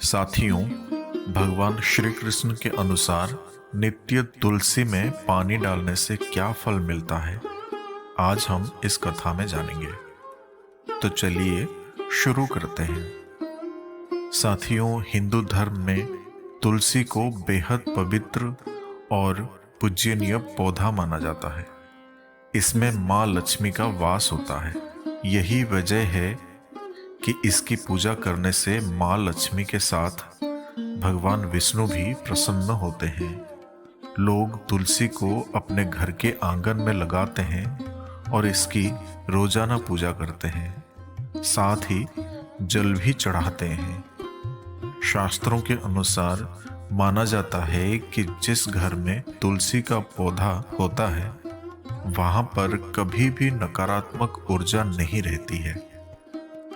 साथियों, भगवान श्री कृष्ण के अनुसार नित्य तुलसी में पानी डालने से क्या फल मिलता है, आज हम इस कथा में जानेंगे। तो चलिए शुरू करते हैं। साथियों, हिंदू धर्म में तुलसी को बेहद पवित्र और पूज्यनीय पौधा माना जाता है। इसमें माँ लक्ष्मी का वास होता है। यही वजह है कि इसकी पूजा करने से माँ लक्ष्मी के साथ भगवान विष्णु भी प्रसन्न होते हैं। लोग तुलसी को अपने घर के आंगन में लगाते हैं और इसकी रोजाना पूजा करते हैं, साथ ही जल भी चढ़ाते हैं। शास्त्रों के अनुसार माना जाता है कि जिस घर में तुलसी का पौधा होता है वहां पर कभी भी नकारात्मक ऊर्जा नहीं रहती है।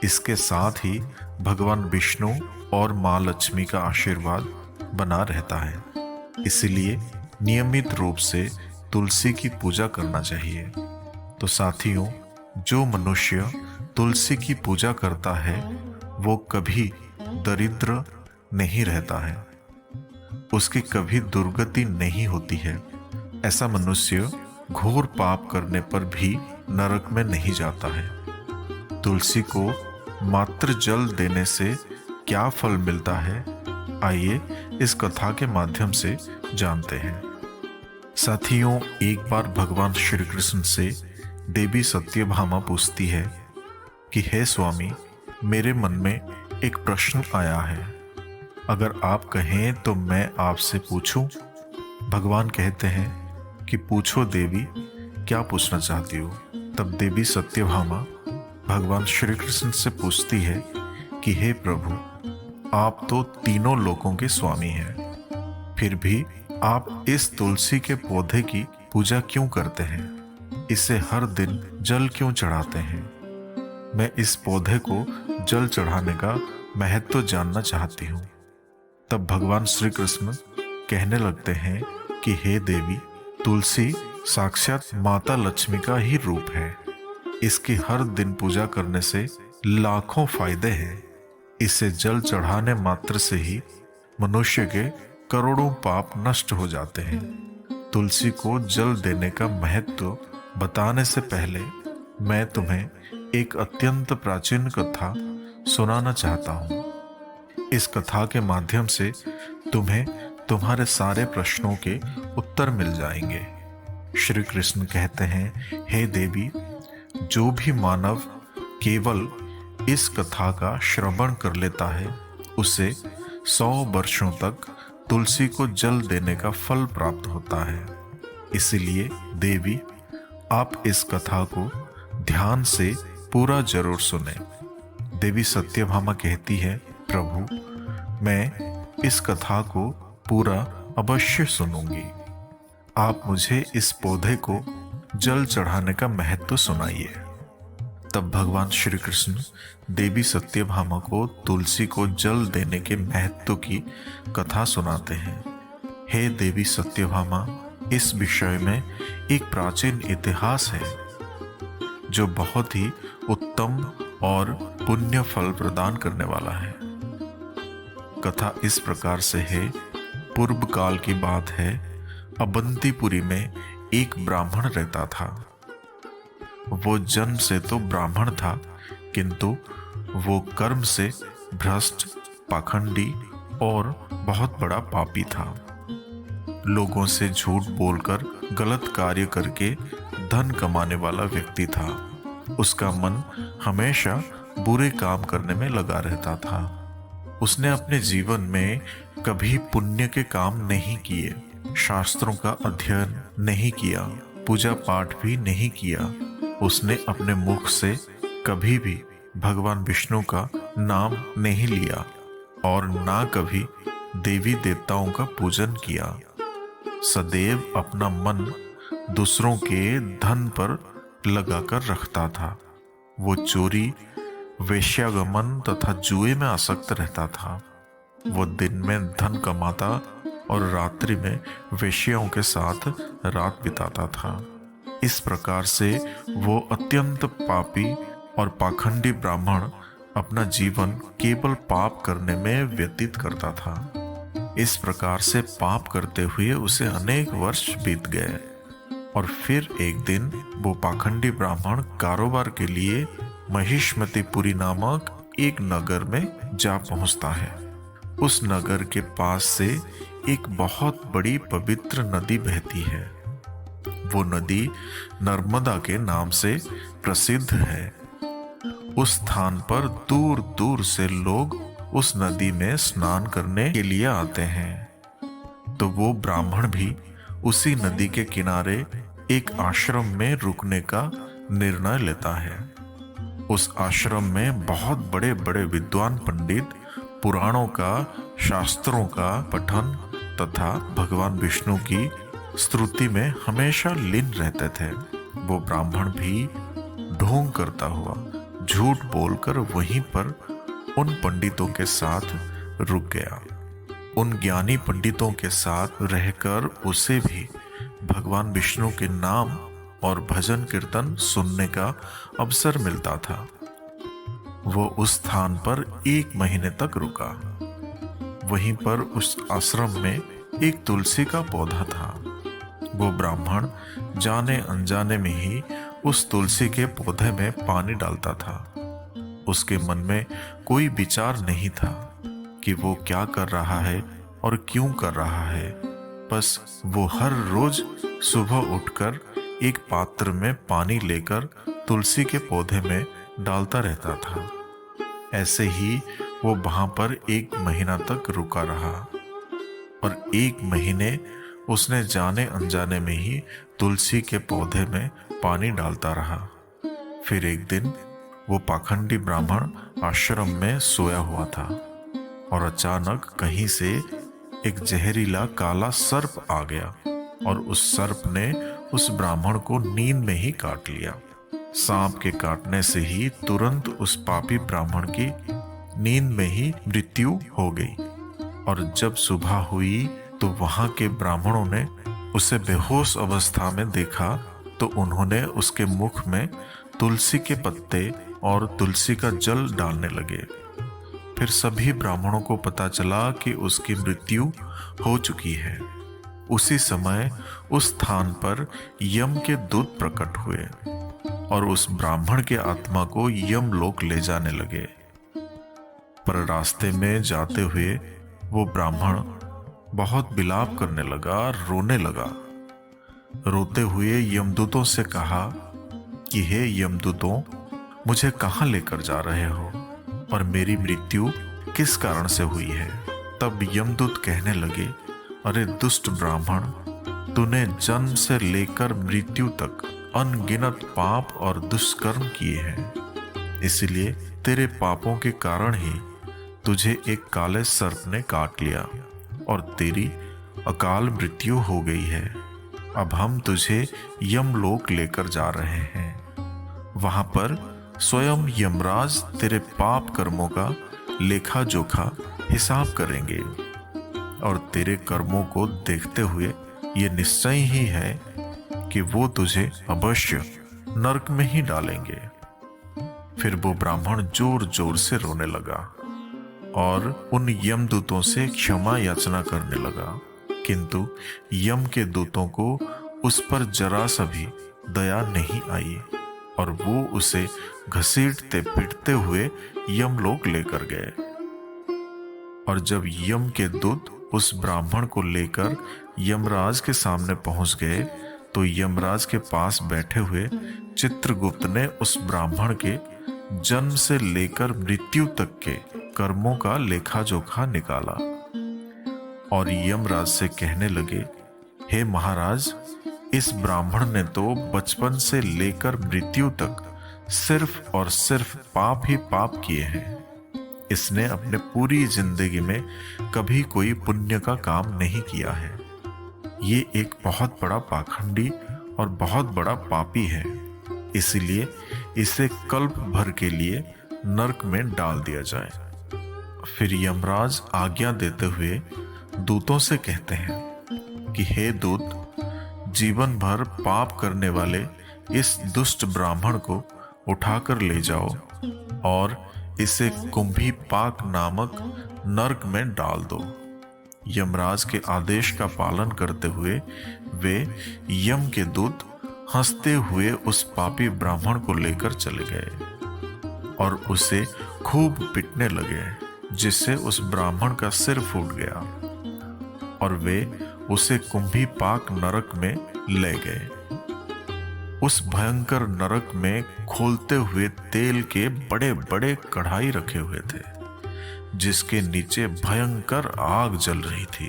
इसके साथ ही भगवान विष्णु और माँ लक्ष्मी का आशीर्वाद बना रहता है। इसलिए नियमित रूप से तुलसी की पूजा करना चाहिए। तो साथियों, जो मनुष्य तुलसी की पूजा करता है वो कभी दरिद्र नहीं रहता है, उसकी कभी दुर्गति नहीं होती है। ऐसा मनुष्य घोर पाप करने पर भी नरक में नहीं जाता है। तुलसी को मात्र जल देने से क्या फल मिलता है, आइए इस कथा के माध्यम से जानते हैं। साथियों, एक बार भगवान श्री कृष्ण से देवी सत्यभामा पूछती है कि हे स्वामी, मेरे मन में एक प्रश्न आया है, अगर आप कहें तो मैं आपसे पूछूं। भगवान कहते हैं कि पूछो देवी, क्या पूछना चाहती हो। तब देवी सत्यभामा भगवान श्री कृष्ण से पूछती है कि हे प्रभु, आप तो तीनों लोकों के स्वामी हैं, फिर भी आप इस तुलसी के पौधे की पूजा क्यों करते हैं? इसे हर दिन जल क्यों चढ़ाते हैं? मैं इस पौधे को जल चढ़ाने का महत्व जानना चाहती हूँ। तब भगवान श्री कृष्ण कहने लगते हैं कि हे देवी, तुलसी साक्षात माता लक्ष्मी का ही रूप है। इसकी हर दिन पूजा करने से लाखों फायदे हैं। इसे जल चढ़ाने मात्र से ही मनुष्य के करोड़ों पाप नष्ट हो जाते हैं। तुलसी को जल देने का महत्व बताने से पहले मैं तुम्हें एक अत्यंत प्राचीन कथा सुनाना चाहता हूँ। इस कथा के माध्यम से तुम्हें तुम्हारे सारे प्रश्नों के उत्तर मिल जाएंगे। श्री कृष्ण कहते हैं, हे देवी, जो भी मानव केवल इस कथा का श्रवण कर लेता है उसे 100 वर्षों तक तुलसी को जल देने का फल प्राप्त होता है। इसीलिए देवी, आप इस कथा को ध्यान से पूरा जरूर सुने। देवी सत्यभामा कहती है, प्रभु, मैं इस कथा को पूरा अवश्य सुनूंगी। आप मुझे इस पौधे को जल चढ़ाने का महत्व सुनाइए। तब भगवान श्री कृष्ण देवी सत्यभामा को तुलसी को जल देने के महत्व की कथा सुनाते हैं। हे देवी सत्यभामा, इस विषय में एक प्राचीन इतिहास है जो बहुत ही उत्तम और पुण्य फल प्रदान करने वाला है। कथा इस प्रकार से है। पूर्व काल की बात है। अवंतीपुरी में एक ब्राह्मण रहता था। वो जन्म से तो ब्राह्मण था, किंतु वो कर्म से भ्रष्ट, पाखंडी और बहुत बड़ा पापी था। लोगों से झूठ बोलकर गलत कार्य करके धन कमाने वाला व्यक्ति था। उसका मन हमेशा बुरे काम करने में लगा रहता था। उसने अपने जीवन में कभी पुण्य के काम नहीं किए, शास्त्रों का अध्ययन नहीं किया, पूजा पाठ भी नहीं किया। उसने अपने मुख से कभी भी भगवान विष्णु का नाम नहीं लिया और ना कभी देवी देवताओं का पूजन किया। सदैव अपना मन दूसरों के धन पर लगाकर रखता था। वो चोरी, वेश्यागमन तथा जुए में आसक्त रहता था। वो दिन में धन कमाता और रात्रि में वेश्याओं के साथ रात बिताता था। इस प्रकार से वो अत्यंत पापी और पाखंडी ब्राह्मण अपना जीवन केवल पाप करने में व्यतीत करता था। इस प्रकार से पाप करते हुए उसे अनेक वर्ष बीत गए और फिर एक दिन वो पाखंडी ब्राह्मण कारोबार के लिए महिष्मतिपुरी नामक एक नगर में जा पहुंचता है। उस नगर के पास से एक बहुत बड़ी पवित्र नदी बहती है। वो नदी नर्मदा के नाम से प्रसिद्ध है। उस स्थान पर दूर दूर से लोग उस नदी में स्नान करने के लिए आते हैं। तो वो ब्राह्मण भी उसी नदी के किनारे एक आश्रम में रुकने का निर्णय लेता है। उस आश्रम में बहुत बड़े बड़े विद्वान पंडित पुराणों का, शास्त्रों का पठन तथा भगवान विष्णु की स्तुति में हमेशा लीन रहते थे। वो ब्राह्मण भी ढोंग करता हुआ झूठ बोलकर वहीं पर उन पंडितों के साथ रुक गया। उन ज्ञानी पंडितों के साथ रहकर उसे भी भगवान विष्णु के नाम और भजन कीर्तन सुनने का अवसर मिलता था। वो उस स्थान पर 1 महीने तक रुका। वहीं पर उस आश्रम में एक तुलसी का पौधा था। वो ब्राह्मण जाने अनजाने में ही उस तुलसी के पौधे में पानी डालता था। उसके मन में कोई विचार नहीं था कि वो क्या कर रहा है और क्यों कर रहा है। बस वो हर रोज सुबह उठकर एक पात्र में पानी लेकर तुलसी के पौधे में डालता रहता था। ऐसे ही वो वहां पर 1 महीना तक रुका रहा और 1 महीने उसने जाने अनजाने में ही तुलसी के पौधे में पानी डालता रहा। फिर एक दिन वो पाखंडी ब्राह्मण आश्रम में सोया हुआ था और अचानक कहीं से एक जहरीला काला सर्प आ गया और उस सर्प ने उस ब्राह्मण को नींद में ही काट लिया। सांप के काटने से ही तुरंत उस पापी ब्राह्मण की नींद में ही मृत्यु हो गई। और जब सुबह हुई तो वहां के ब्राह्मणों ने उसे बेहोश अवस्था में देखा तो उन्होंने उसके मुख में तुलसी के पत्ते और तुलसी का जल डालने लगे। फिर सभी ब्राह्मणों को पता चला कि उसकी मृत्यु हो चुकी है। उसी समय उस स्थान पर यम के दूत प्रकट हुए और उस ब्राह्मण के आत्मा को यमलोक ले जाने लगे। पर रास्ते में जाते हुए वो ब्राह्मण बहुत विलाप करने लगा, रोने लगा। रोते हुए यमदूतों से कहा कि हे यमदूतों, मुझे कहाँ लेकर जा रहे हो और मेरी मृत्यु किस कारण से हुई है। तब यमदूत कहने लगे, अरे दुष्ट ब्राह्मण, तूने जन्म से लेकर मृत्यु तक अनगिनत पाप और दुष्कर्म किए हैं। इसलिए तेरे पापों के कारण ही तुझे एक काले सर्प ने काट लिया और तेरी अकाल मृत्यु हो गई है। अब हम तुझे यमलोक लेकर जा रहे हैं। वहां पर स्वयं यमराज तेरे पाप कर्मों का लेखा जोखा हिसाब करेंगे और तेरे कर्मों को देखते हुए ये निश्चय ही है कि वो तुझे अवश्य नरक में ही डालेंगे। फिर वो ब्राह्मण जोर जोर से रोने लगा और उन यमदूतों से क्षमा याचना करने लगा, किंतु यम के दूतों को उस पर जरा सा भी दया नहीं आई और वो उसे घसीटते पीटते हुए यमलोक लेकर गए। और जब यम के दूत उस ब्राह्मण को लेकर यमराज के सामने पहुंच गए तो यमराज के पास बैठे हुए चित्रगुप्त ने उस ब्राह्मण के जन्म से लेकर मृत्यु तक के कर्मों का लेखा जोखा निकाला और यमराज से कहने लगे, हे महाराज, इस ब्राह्मण ने तो बचपन से लेकर मृत्यु तक सिर्फ और सिर्फ पाप ही पाप किए हैं। इसने अपने पूरी जिंदगी में कभी कोई पुण्य का काम नहीं किया है। ये एक बहुत बड़ा पाखंडी और बहुत बड़ा पापी है। इसलिए इसे कल्प भर के लिए नरक में डाल दिया जाए। फिर यमराज आज्ञा देते हुए दूतों से कहते हैं कि हे दूत, जीवन भर पाप करने वाले इस दुष्ट ब्राह्मण को उठाकर ले जाओ और इसे कुंभी पाक नामक नरक में डाल दो। यमराज के आदेश का पालन करते हुए वे यम के दूत हंसते हुए उस पापी ब्राह्मण को लेकर चले गए और उसे खूब पीटने लगे, जिससे उस ब्राह्मण का सिर फूट गया और वे उसे कुंभी पाक नरक में ले गए। उस भयंकर नरक में खोलते हुए तेल के बड़े बड़े कढ़ाई रखे हुए थे, जिसके नीचे भयंकर आग जल रही थी।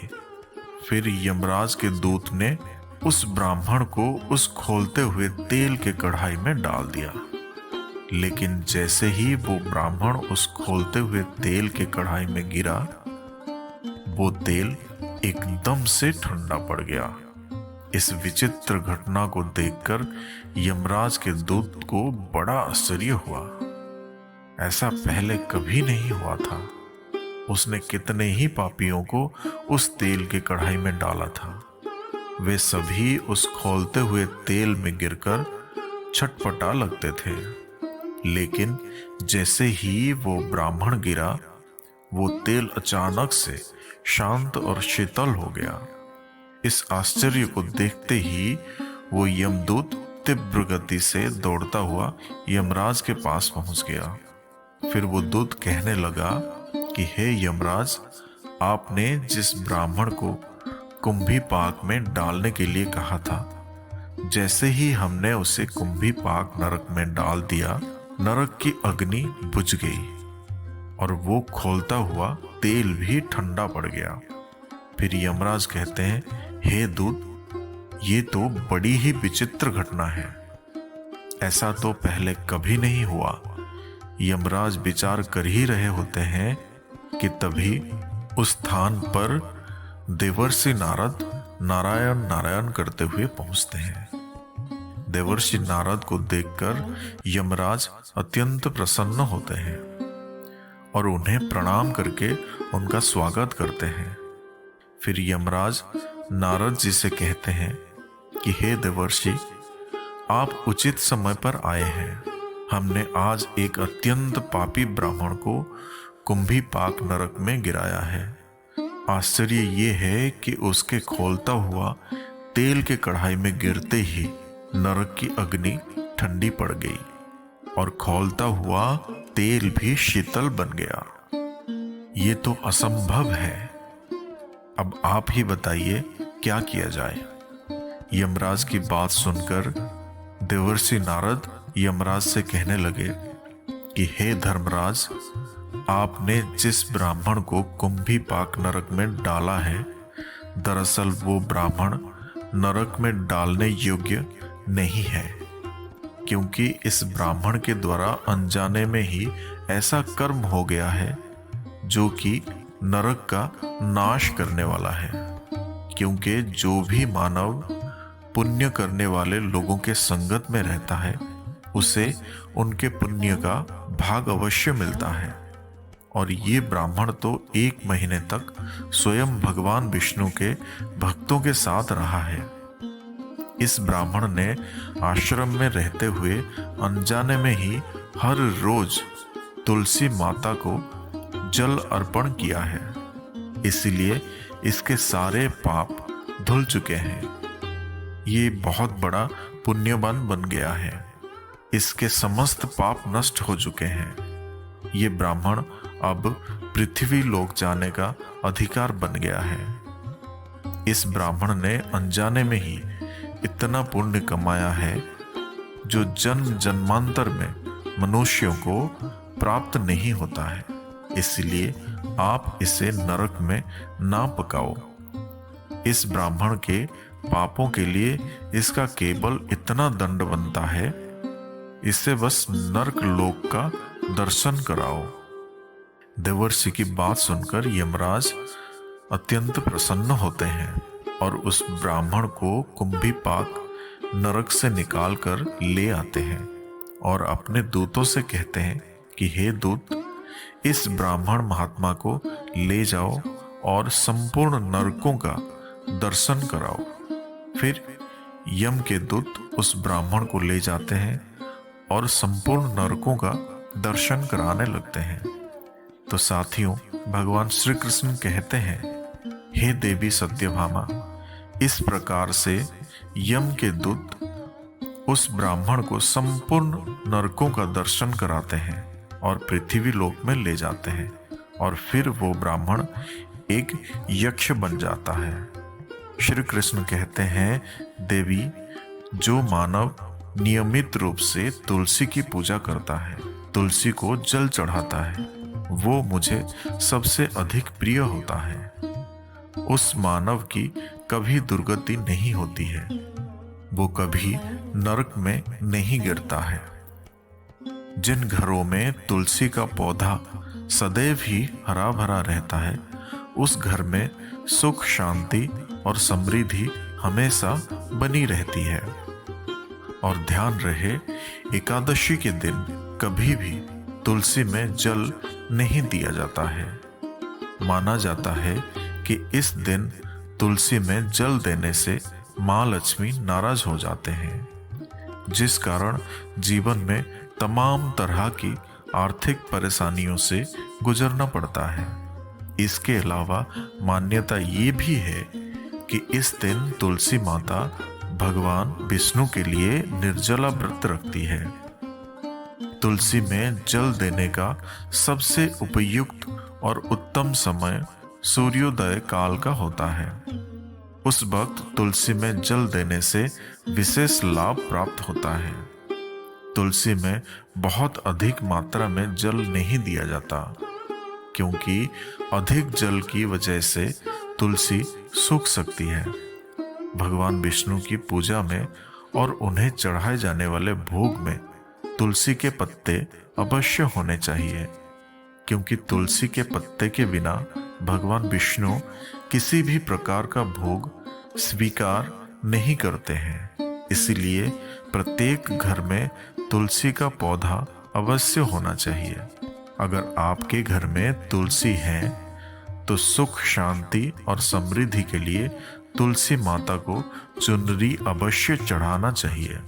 फिर यमराज के दूत ने उस ब्राह्मण को उस खोलते हुए तेल के कढ़ाई में डाल दिया, लेकिन जैसे ही वो ब्राह्मण उस खोलते हुए तेल के कढ़ाई में गिरा, वो तेल एकदम से ठंडा पड़ गया। इस विचित्र घटना को देखकर यमराज के दूत को बड़ा आश्चर्य हुआ। ऐसा पहले कभी नहीं हुआ था। उसने कितने ही पापियों को उस तेल के कढ़ाई में डाला था। वे सभी उस खोलते हुए तेल में गिरकर छटपटा लगते थे, लेकिन जैसे ही वो ब्राह्मण गिरा, वो तेल अचानक से शांत और शीतल हो गया। इस आश्चर्य को देखते ही वो यमदूत तीव्र गति से दौड़ता हुआ यमराज के पास पहुंच गया। फिर वो दूत कहने लगा कि हे यमराज, आपने जिस ब्राह्मण को कुंभी पाक में डालने के लिए कहा था, जैसे ही हमने उसे कुंभी पाक नरक में डाल दिया, नरक की अग्नि बुझ गई और वो खोलता हुआ तेल भी ठंडा पड़ गया। फिर यमराज कहते हैं, हे दूत, ये तो बड़ी ही विचित्र घटना है। ऐसा तो पहले कभी नहीं हुआ। यमराज विचार कर ही रहे होते हैं कि तभी उस स्थान पर देवर्षि नारद नारायण नारायण करते हुए पहुंचते हैं। देवर्षि नारद को देखकर यमराज अत्यंत प्रसन्न होते हैं और उन्हें प्रणाम करके उनका स्वागत करते हैं। फिर यमराज नारद जी से कहते हैं कि हे देवर्षि, आप उचित समय पर आए हैं। हमने आज एक अत्यंत पापी ब्राह्मण को कुंभी पाक नरक में गिराया है। आश्चर्य ये है कि उसके खोलता हुआ तेल के कढ़ाई में गिरते ही नरक की अग्नि ठंडी पड़ गई और खोलता हुआ तेल भी शीतल बन गया। ये तो असंभव है। अब आप ही बताइए क्या किया जाए। यमराज की बात सुनकर देवर्षि नारद यमराज से कहने लगे कि हे धर्मराज, आपने जिस ब्राह्मण को कुंभी पाक नरक में डाला है, दरअसल वो ब्राह्मण नरक में डालने योग्य नहीं है, क्योंकि इस ब्राह्मण के द्वारा अनजाने में ही ऐसा कर्म हो गया है जो कि नरक का नाश करने वाला है। क्योंकि जो भी मानव पुण्य करने वाले लोगों के संगत में रहता है, उसे उनके पुण्य का भाग अवश्य मिलता है। और ये ब्राह्मण तो 1 महीने तक स्वयं भगवान विष्णु के भक्तों के साथ रहा है। इस ब्राह्मण ने आश्रम में रहते हुए अनजाने में ही हर रोज तुलसी माता को जल अर्पण किया है, इसलिए इसके सारे पाप धुल चुके हैं। ये बहुत बड़ा पुण्यवान बन गया है। इसके समस्त पाप नष्ट हो चुके हैं। ये ब्राह्मण अब पृथ्वी लोक जाने का अधिकार बन गया है। इस ब्राह्मण ने अनजाने में ही इतना पुण्य कमाया है जो जन्म जन्मांतर में मनुष्यों को प्राप्त नहीं होता है। इसलिए आप इसे नरक में ना पकाओ। इस ब्राह्मण के पापों के लिए इसका केवल इतना दंड बनता है, इससे बस नरक लोक का दर्शन कराओ। देवर्षि की बात सुनकर यमराज अत्यंत प्रसन्न होते हैं और उस ब्राह्मण को कुंभी पाक नरक से निकालकर ले आते हैं और अपने दूतों से कहते हैं कि हे दूत, इस ब्राह्मण महात्मा को ले जाओ और संपूर्ण नरकों का दर्शन कराओ। फिर यम के दूत उस ब्राह्मण को ले जाते हैं और संपूर्ण नरकों का दर्शन कराने लगते हैं। तो साथियों, भगवान श्री कृष्ण कहते हैं, हे देवी सत्यभामा, इस प्रकार से यम के दूत उस ब्राह्मण को संपूर्ण नरकों का दर्शन कराते हैं और पृथ्वी लोक में ले जाते हैं, और फिर वो ब्राह्मण एक यक्ष बन जाता है। श्री कृष्ण कहते हैं, देवी, जो मानव नियमित रूप से तुलसी की पूजा करता है, तुलसी को जल चढ़ाता है, वो मुझे सबसे अधिक प्रिय होता है। उस मानव की कभी दुर्गति नहीं होती है, वो कभी नरक में नहीं गिरता है। जिन घरों में तुलसी का पौधा सदैव ही हरा भरा रहता है, उस घर में सुख, शांति और समृद्धि हमेशा बनी रहती है। और ध्यान रहे, एकादशी के दिन कभी भी तुलसी में जल नहीं दिया जाता है। माना जाता है कि इस दिन तुलसी में जल देने से माँ लक्ष्मी नाराज हो जाते हैं, जिस कारण जीवन में तमाम तरह की आर्थिक परेशानियों से गुजरना पड़ता है। इसके अलावा मान्यता ये भी है कि इस दिन तुलसी माता भगवान विष्णु के लिए निर्जला व्रत रखती है। तुलसी में जल देने का सबसे उपयुक्त और उत्तम समय सूर्योदय काल का होता है। उस वक्त तुलसी में जल देने से विशेष लाभ प्राप्त होता है। तुलसी में बहुत अधिक मात्रा में जल नहीं दिया जाता, क्योंकि अधिक जल की वजह से तुलसी सूख सकती है। भगवान विष्णु की पूजा में और उन्हें चढ़ाए जाने वाले भोग में तुलसी के पत्ते अवश्य होने चाहिए, क्योंकि तुलसी के पत्ते के बिना भगवान विष्णु किसी भी प्रकार का भोग स्वीकार नहीं करते हैं। इसीलिए प्रत्येक घर में तुलसी का पौधा अवश्य होना चाहिए। अगर आपके घर में तुलसी है तो सुख, शांति और समृद्धि के लिए तुलसी माता को चुनरी अवश्य चढ़ाना चाहिए।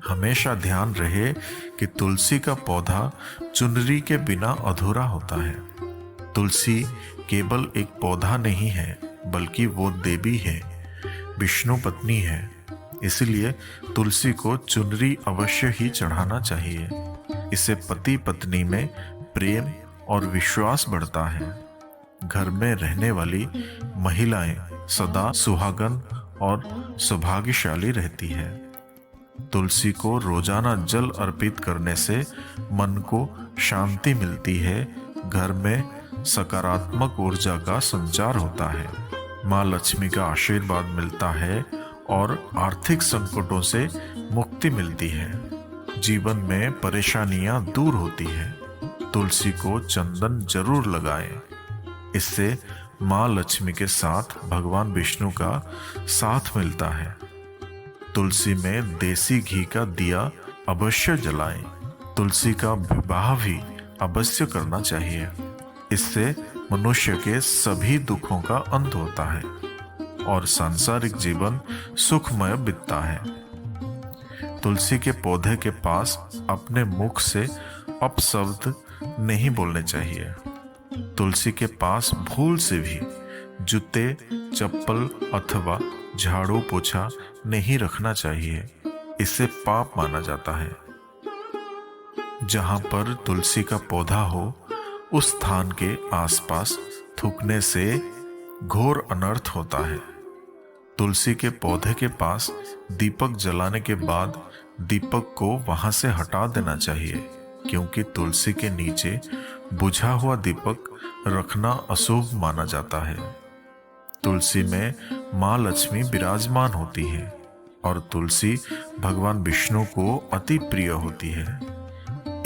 हमेशा ध्यान रहे कि तुलसी का पौधा चुनरी के बिना अधूरा होता है। तुलसी केवल एक पौधा नहीं है, बल्कि वो देवी है, विष्णु पत्नी है। इसलिए तुलसी को चुनरी अवश्य ही चढ़ाना चाहिए। इससे पति पत्नी में प्रेम और विश्वास बढ़ता है। घर में रहने वाली महिलाएं सदा सुहागन और सौभाग्यशाली रहती है। तुलसी को रोजाना जल अर्पित करने से मन को शांति मिलती है, घर में सकारात्मक ऊर्जा का संचार होता है, माँ लक्ष्मी का आशीर्वाद मिलता है और आर्थिक संकटों से मुक्ति मिलती है। जीवन में परेशानियां दूर होती है। तुलसी को चंदन जरूर लगाएं। इससे माँ लक्ष्मी के साथ भगवान विष्णु का साथ मिलता है। तुलसी में देसी घी का दिया अवश्य जलाएं। तुलसी का विवाह भी अवश्य करना चाहिए। इससे मनुष्य के सभी दुखों का अंत होता है और सांसारिक जीवन सुखमय बीतता है। तुलसी के पौधे के पास अपने मुख से अपशब्द नहीं बोलने चाहिए। तुलसी के पास भूल से भी जूते, चप्पल अथवा झाड़ू पोछा नहीं रखना चाहिए। इससे पाप माना जाता है। जहां पर तुलसी का पौधा हो, उस स्थान के आसपास थूकने से घोर अनर्थ होता है। तुलसी के पौधे के पास दीपक जलाने के बाद दीपक को वहां से हटा देना चाहिए, क्योंकि तुलसी के नीचे बुझा हुआ दीपक रखना अशुभ माना जाता है। तुलसी में माँ लक्ष्मी विराजमान होती है और तुलसी भगवान विष्णु को अति प्रिय होती है।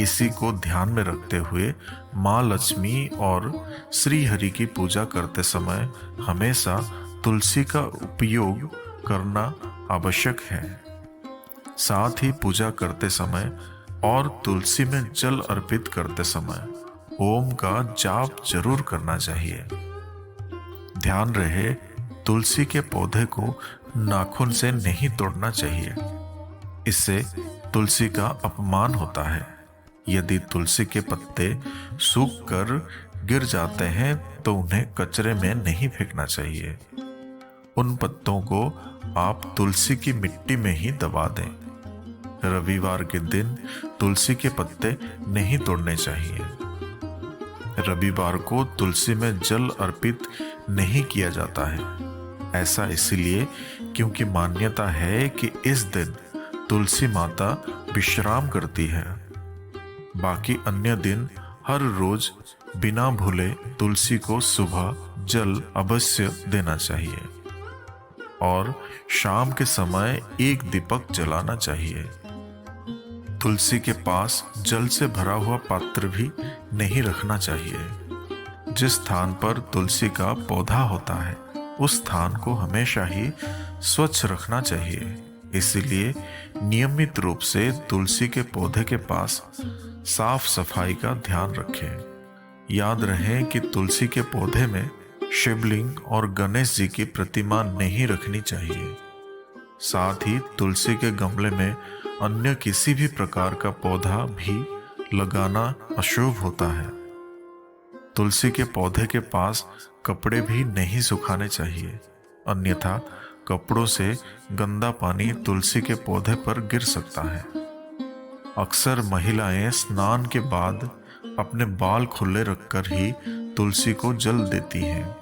इसी को ध्यान में रखते हुए माँ लक्ष्मी और श्री हरि की पूजा करते समय हमेशा तुलसी का उपयोग करना आवश्यक है। साथ ही पूजा करते समय और तुलसी में जल अर्पित करते समय ओम का जाप जरूर करना चाहिए। ध्यान रहे, तुलसी के पौधे को नाखून से नहीं तोड़ना चाहिए। इससे तुलसी का अपमान होता है। यदि तुलसी के पत्ते सूख कर गिर जाते हैं तो उन्हें कचरे में नहीं फेंकना चाहिए। उन पत्तों को आप तुलसी की मिट्टी में ही दबा दें। रविवार के दिन तुलसी के पत्ते नहीं तोड़ने चाहिए। रविवार को तुलसी में जल अर्पित नहीं किया जाता है। ऐसा इसलिए क्योंकि मान्यता है कि इस दिन तुलसी माता विश्राम करती है। बाकी अन्य दिन हर रोज बिना भूले तुलसी को सुबह जल अवश्य देना चाहिए और शाम के समय एक दीपक जलाना चाहिए। तुलसी के पास जल से भरा हुआ पात्र भी नहीं रखना चाहिए। जिस स्थान पर तुलसी का पौधा होता है उस स्थान को हमेशा ही स्वच्छ रखना चाहिए। इसलिए नियमित रूप से तुलसी के पौधे के पास साफ सफाई का ध्यान रखें। याद रहे कि तुलसी के पौधे में शिवलिंग और गणेश जी की प्रतिमा नहीं रखनी चाहिए। साथ ही तुलसी के गमले में अन्य किसी भी प्रकार का पौधा भी लगाना अशुभ होता है। तुलसी के पौधे के पास कपड़े भी नहीं सुखाने चाहिए, अन्यथा कपड़ों से गंदा पानी तुलसी के पौधे पर गिर सकता है। अक्सर महिलाएं स्नान के बाद अपने बाल खुले रखकर ही तुलसी को जल देती हैं।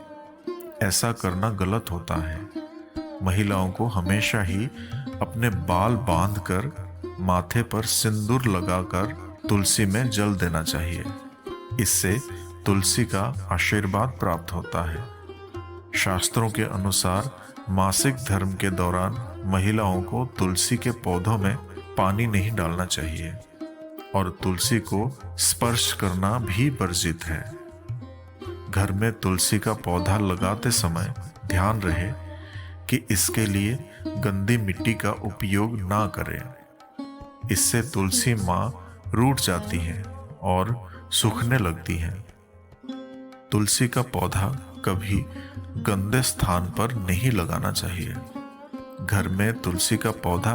ऐसा करना गलत होता है। महिलाओं को हमेशा ही अपने बाल बांधकर माथे पर सिंदूर लगाकर तुलसी में जल देना चाहिए। इससे तुलसी का आशीर्वाद प्राप्त होता है। शास्त्रों के अनुसार मासिक धर्म के दौरान महिलाओं को तुलसी के पौधों में पानी नहीं डालना चाहिए और तुलसी को स्पर्श करना भी वर्जित है। घर में तुलसी का पौधा लगाते समय ध्यान रहे कि इसके लिए गंदी मिट्टी का उपयोग ना करें। इससे तुलसी माँ रूठ जाती है और सूखने लगती है। तुलसी का पौधा कभी गंदे स्थान पर नहीं लगाना चाहिए। घर में तुलसी का पौधा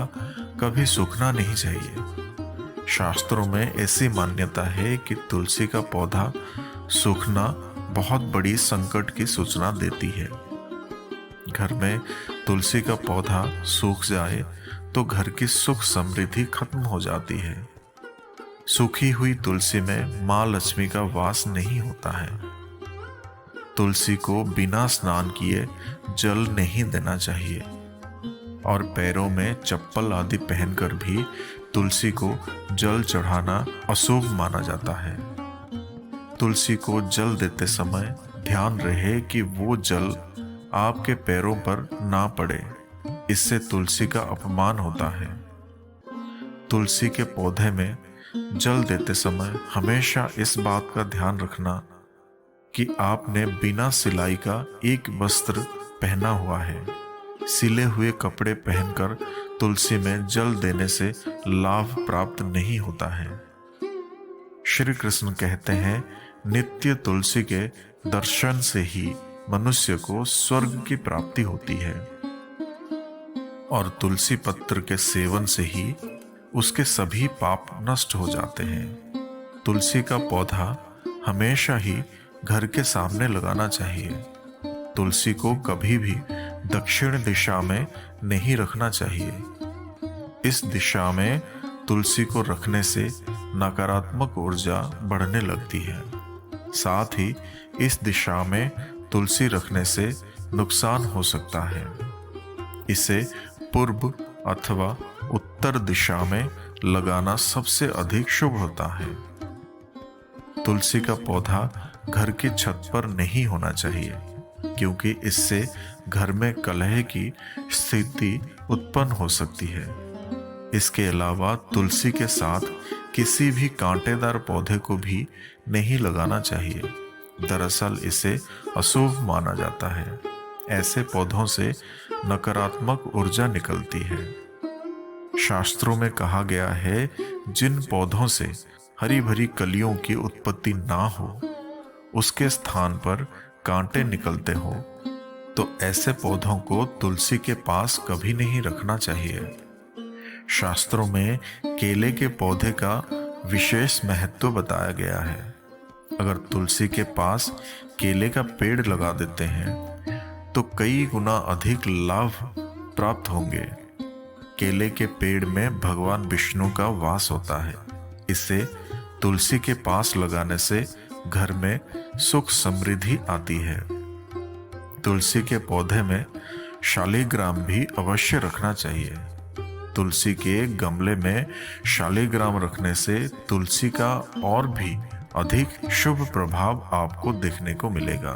कभी सूखना नहीं चाहिए। शास्त्रों में ऐसी मान्यता है कि तुलसी का पौधा सूखना बहुत बड़ी संकट की सूचना देती है। घर में तुलसी का पौधा सूख जाए तो घर की सुख समृद्धि खत्म हो जाती है। सूखी हुई तुलसी में माँ लक्ष्मी का वास नहीं होता है। तुलसी को बिना स्नान किए जल नहीं देना चाहिए और पैरों में चप्पल आदि पहनकर भी तुलसी को जल चढ़ाना अशुभ माना जाता है। तुलसी को जल देते समय ध्यान रहे कि वो जल आपके पैरों पर ना पड़े, इससे तुलसी का अपमान होता है। तुलसी के पौधे में जल देते समय हमेशा इस बात का ध्यान रखना कि आपने बिना सिलाई का एक वस्त्र पहना हुआ है। सिले हुए कपड़े पहनकर तुलसी में जल देने से लाभ प्राप्त नहीं होता है। श्री कृष्ण कहते हैं, नित्य तुलसी के दर्शन से ही मनुष्य को स्वर्ग की प्राप्ति होती है और तुलसी पत्र के सेवन से ही उसके सभी पाप नष्ट हो जाते हैं। तुलसी का पौधा हमेशा ही घर के सामने लगाना चाहिए। तुलसी को कभी भी दक्षिण दिशा में नहीं रखना चाहिए। इस दिशा में तुलसी को रखने से नकारात्मक ऊर्जा बढ़ने लगती है। साथ ही इस दिशा में तुलसी रखने से नुकसान हो सकता है। इसे पूर्व अथवा उत्तर दिशा में लगाना सबसे अधिक शुभ होता है। तुलसी का पौधा घर की छत पर नहीं होना चाहिए क्योंकि इससे घर में कलह की स्थिति उत्पन्न हो सकती है। इसके अलावा तुलसी के साथ किसी भी कांटेदार पौधे को भी नहीं लगाना चाहिए। दरअसल इसे अशुभ माना जाता है। ऐसे पौधों से नकारात्मक ऊर्जा निकलती है। शास्त्रों में कहा गया है, जिन पौधों से हरी भरी कलियों की उत्पत्ति ना हो, उसके स्थान पर कांटे निकलते हो, तो ऐसे पौधों को तुलसी के पास कभी नहीं रखना चाहिए। शास्त्रों में केले के पौधे का विशेष महत्व बताया गया है। अगर तुलसी के पास केले का पेड़ लगा देते हैं तो कई गुना अधिक लाभ प्राप्त होंगे। केले के पेड़ में भगवान विष्णु का वास होता है। इसे तुलसी के पास लगाने से घर में सुख समृद्धि आती है। तुलसी के पौधे में शालिग्राम भी अवश्य रखना चाहिए। तुलसी के गमले में शालिग्राम रखने से तुलसी का और भी अधिक शुभ प्रभाव आपको देखने को मिलेगा।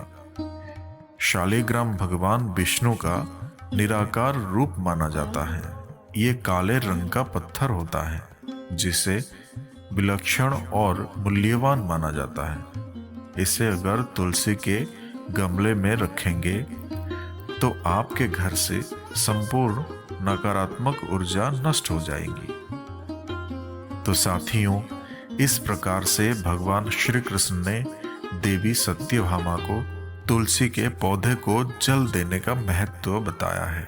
शालिग्राम भगवान विष्णु का निराकार रूप माना जाता है। ये काले रंग का पत्थर होता है जिसे विलक्षण और मूल्यवान माना जाता है। इसे अगर तुलसी के गमले में रखेंगे तो आपके घर से संपूर्ण नकारात्मक ऊर्जा नष्ट हो जाएगी। तो साथियों, इस प्रकार से भगवान श्री कृष्ण ने देवी सत्यभामा को तुलसी के पौधे को जल देने का महत्व बताया है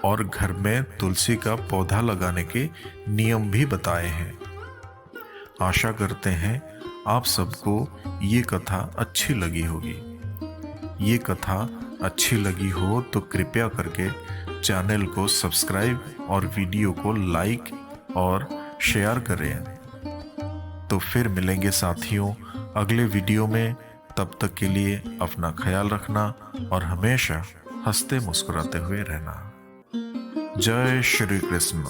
और घर में तुलसी का पौधा लगाने के नियम भी बताए हैं। आशा करते हैं आप सबको ये कथा अच्छी लगी होगी। ये कथा अच्छी लगी हो तो कृपया करके चैनल को सब्सक्राइब और वीडियो को लाइक और शेयर करें। तो फिर मिलेंगे साथियों अगले वीडियो में। तब तक के लिए अपना ख्याल रखना और हमेशा हंसते मुस्कुराते हुए रहना। जय श्री कृष्ण।